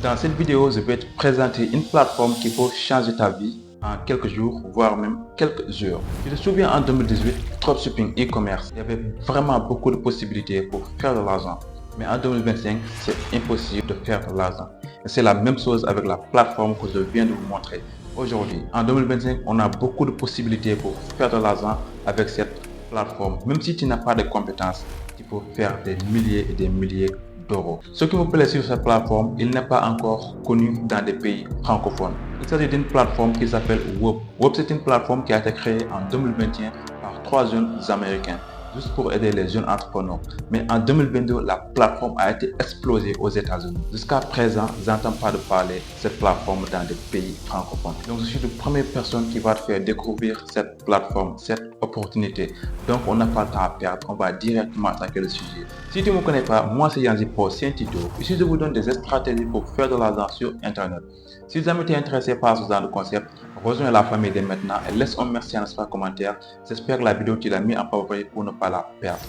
Dans cette vidéo, je vais te présenter une plateforme qui peut changer ta vie en quelques jours, voire même quelques heures. Tu te souviens en 2018, dropshipping e-commerce, il y avait vraiment beaucoup de possibilités pour faire de l'argent. Mais en 2025, c'est impossible de faire de l'argent. Et c'est la même chose avec la plateforme que je viens de vous montrer. Aujourd'hui, en 2025, on a beaucoup de possibilités pour faire de l'argent avec cette plateforme. Même si tu n'as pas de compétences, tu peux faire des milliers et des milliers d'euros. Ce qui me plaît sur cette plateforme, il n'est pas encore connu dans des pays francophones. Il s'agit d'une plateforme qui s'appelle Woop. Woop, c'est une plateforme qui a été créée en 2021 par 3 jeunes américains, juste pour aider les jeunes entrepreneurs. Mais en 2022, la plateforme a été explosée aux États-Unis. Jusqu'à présent, je n'entends pas de parler de cette plateforme dans des pays francophones. Donc, je suis la première personne qui va te faire découvrir cette plateforme, cette opportunité. Donc, on n'a pas le temps à perdre. On va directement attaquer le sujet. Si tu ne me connais pas, moi c'est Yanzi pour Scientito. Ici, je vous donne des stratégies pour faire de l'argent sur Internet. Si jamais tu es intéressé par ce genre de concept, rejoins la famille dès maintenant et laisse un merci en espace commentaire. J'espère que la vidéo tu l'as mis en favori pour ne pas la perdre.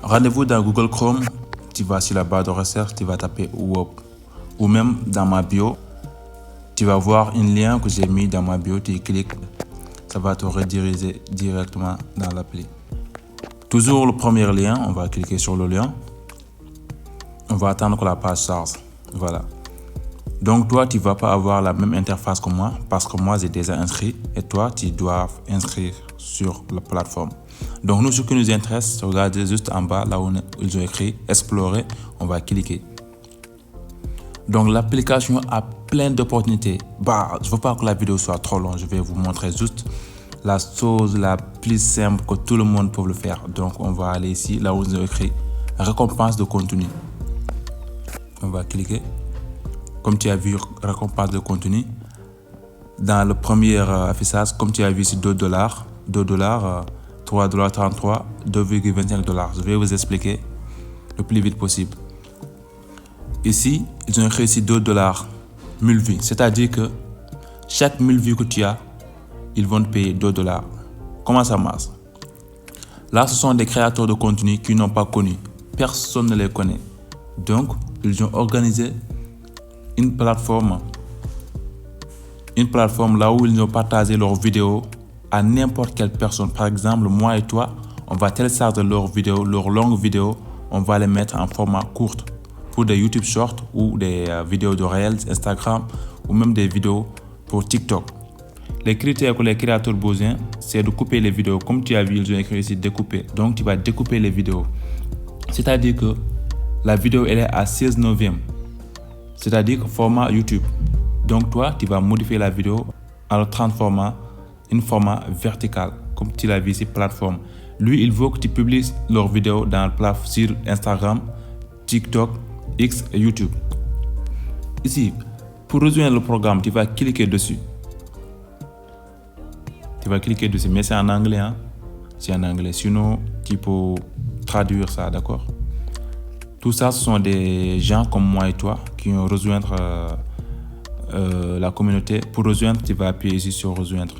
Rendez-vous dans Google Chrome, tu vas sur la barre de recherche, tu vas taper Woop. Ou même dans ma bio, tu vas voir un lien que j'ai mis dans ma bio, tu cliques, ça va te rediriger directement dans l'appli. Toujours le premier lien, on va cliquer sur le lien. On va attendre que la page charge. Voilà. Donc toi, tu ne vas pas avoir la même interface que moi parce que moi, j'ai déjà inscrit et toi, tu dois inscrire sur la plateforme. Donc nous, ce qui nous intéresse, regardez juste en bas, là où ils ont écrit « Explorer », on va cliquer. Donc l'application a plein d'opportunités. Je ne veux pas que la vidéo soit trop longue, je vais vous montrer juste la chose la plus simple que tout le monde peut le faire. Donc on va aller ici, là où ils ont écrit « Récompense de contenu ». On va cliquer. Comme tu as vu, récompense de contenu. Dans le premier affichage, comme tu as vu, c'est $2, $3,33, 2,25 $. Je vais vous expliquer le plus vite possible. Ici, ils ont écrit ici $2, 1000 vues. C'est-à-dire que chaque 1000 vues que tu as, ils vont te payer $2. Comment ça marche? Là, ce sont des créateurs de contenu qui n'ont pas connu. Personne ne les connaît. Donc, ils ont organisé une plateforme là où ils ont partagé leurs vidéos à n'importe quelle personne. Par exemple, moi et toi, on va télécharger leurs vidéos, leurs longues vidéos, on va les mettre en format court pour des YouTube Shorts ou des vidéos de Reels, Instagram ou même des vidéos pour TikTok. Les critères que les créateurs besoin, c'est de couper les vidéos. Comme tu as vu, ils ont écrit ici découper. Donc, tu vas découper les vidéos. C'est-à-dire que la vidéo, elle est à 16/9. C'est-à-dire format YouTube. Donc toi, tu vas modifier la vidéo en le transformant en format vertical, comme tu l'as vu ici, plateforme. Lui, il veut que tu publies leurs vidéos sur Instagram, TikTok, X et YouTube. Ici, pour rejoindre le programme, tu vas cliquer dessus. Mais c'est en anglais. Hein? C'est en anglais. Sinon, tu peux traduire ça, d'accord? Tout ça, ce sont des gens comme moi et toi qui ont rejoindre la communauté. Pour rejoindre, tu vas appuyer ici sur rejoindre.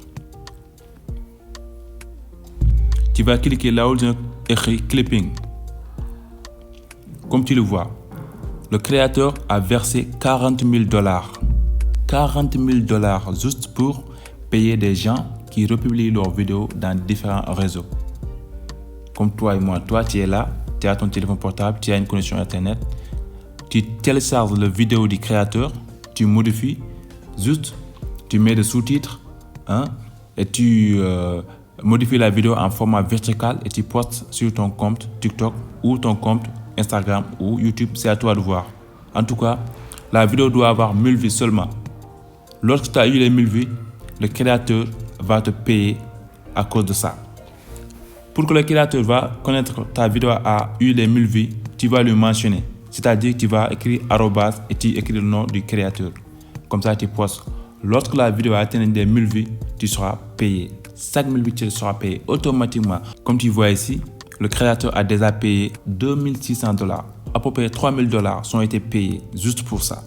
Tu vas cliquer là où il est écrit clipping. Comme tu le vois, le créateur a versé $40 000. $40 000 juste pour payer des gens qui republient leurs vidéos dans différents réseaux. Comme toi et moi, toi tu es là. Tu as ton téléphone portable, tu as une connexion Internet, tu télécharges la vidéo du créateur, tu modifies, juste tu mets des sous-titres et tu modifies la vidéo en format vertical et tu postes sur ton compte TikTok ou ton compte Instagram ou YouTube, c'est à toi de voir. En tout cas, la vidéo doit avoir 1000 vues seulement. Lorsque tu as eu les 1000 vues, le créateur va te payer à cause de ça. Pour que le créateur va connaître que ta vidéo a eu les 1000 vues, tu vas lui mentionner. C'est-à-dire que tu vas écrire arrobase et tu écris le nom du créateur. Comme ça, tu postes. Lorsque la vidéo a atteint les 1000 vues, tu seras payé. 5000 vues, tu seras payé automatiquement. Comme tu vois ici, le créateur a déjà payé $2600. À peu près $3000 sont été payés juste pour ça.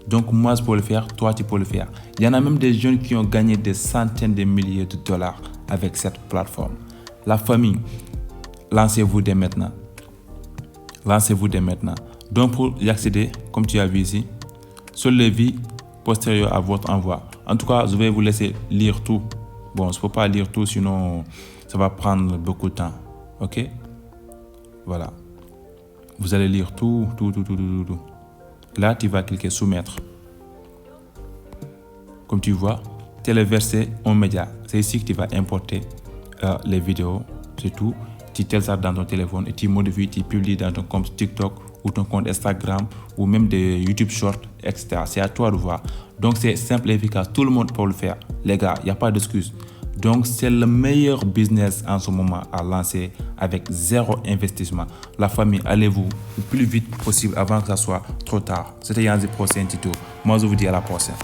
Donc moi, je peux le faire, toi, tu peux le faire. Il y en a même des jeunes qui ont gagné des centaines de milliers de dollars avec cette plateforme. La famille, lancez-vous dès maintenant. Donc pour y accéder, comme tu as vu ici, sur les vies postérieures à votre envoi. En tout cas, je vais vous laisser lire tout. Bon, il ne faut pas lire tout, sinon ça va prendre beaucoup de temps. Ok? Voilà. Vous allez lire tout. Là, tu vas cliquer soumettre. Comme tu vois, téléverser en média. C'est ici que tu vas importer les vidéos. C'est tout. Tu télécharges dans ton téléphone et tu modifies, tu publies dans ton compte TikTok ou ton compte Instagram ou même des YouTube Shorts, etc. C'est à toi de voir. Donc, c'est simple et efficace. Tout le monde peut le faire. Les gars, il n'y a pas d'excuse. Donc, c'est le meilleur business en ce moment à lancer avec zéro investissement. La famille, allez-vous le plus vite possible avant que ça soit trop tard. C'était Yanzi Pro, c'est un tuto. Moi, je vous dis à la prochaine.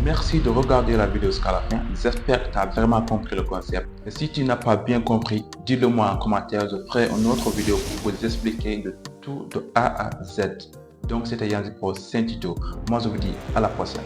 Merci de regarder la vidéo jusqu'à la fin. J'espère que tu as vraiment compris le concept. Et si tu n'as pas bien compris, dis-le moi en commentaire. Je ferai une autre vidéo pour vous expliquer de tout de A à Z. Donc, c'était Yanzi Pro, c'est un tuto. Moi, je vous dis à la prochaine.